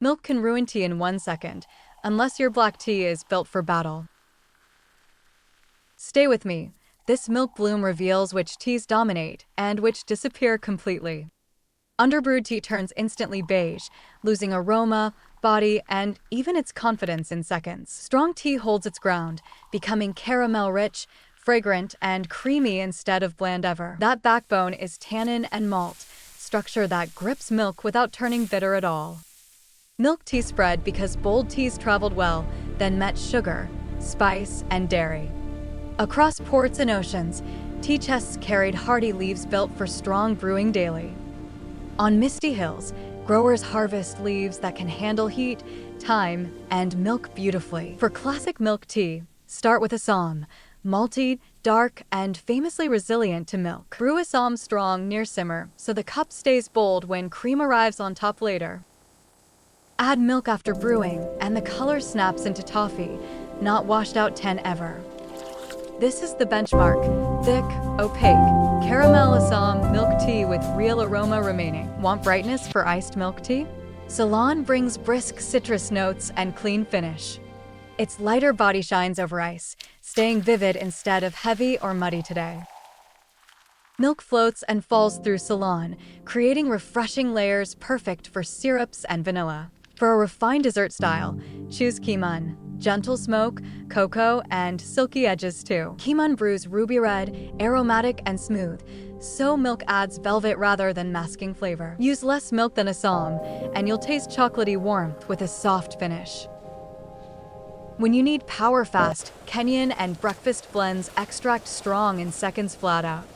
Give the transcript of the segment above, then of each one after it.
Milk can ruin tea in 1 second, unless your black tea is built for battle. Stay with me. This milk bloom reveals which teas dominate and which disappear completely. Underbrewed tea turns instantly beige, losing aroma, body, and even its confidence in seconds. Strong tea holds its ground, becoming caramel-rich, fragrant, and creamy instead of bland ever. That backbone is tannin and malt, structure that grips milk without turning bitter at all. Milk tea spread because bold teas traveled well, then met sugar, spice, and dairy. Across ports and oceans, tea chests carried hardy leaves built for strong brewing daily. On misty hills, growers harvest leaves that can handle heat, time, and milk beautifully. For classic milk tea, start with Assam, malty, dark, and famously resilient to milk. Brew Assam strong near simmer so the cup stays bold when cream arrives on top later. Add milk after brewing, and the color snaps into toffee, not washed out 10 ever. This is the benchmark: thick, opaque, caramel Assam milk tea with real aroma remaining. Want brightness for iced milk tea? Ceylon brings brisk citrus notes and clean finish. Its lighter body shines over ice, staying vivid instead of heavy or muddy today. Milk floats and falls through Ceylon, creating refreshing layers perfect for syrups and vanilla. For a refined dessert style, choose Keemun. Gentle smoke, cocoa, and silky edges too. Keemun brews ruby red, aromatic, and smooth, so milk adds velvet rather than masking flavor. Use less milk than Assam, and you'll taste chocolatey warmth with a soft finish. When you need power fast, Kenyan and breakfast blends extract strong in seconds flat out.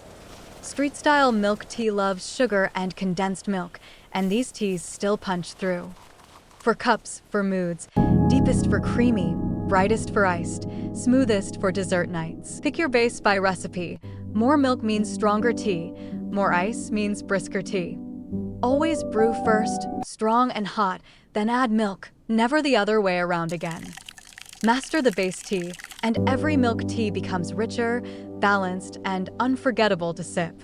Street-style milk tea loves sugar and condensed milk, and these teas still punch through. For cups, for moods, deepest for creamy, brightest for iced, smoothest for dessert nights. Pick your base by recipe. More milk means stronger tea, more ice means brisker tea. Always brew first, strong and hot, then add milk, never the other way around again. Master the base tea, and every milk tea becomes richer, balanced, and unforgettable to sip.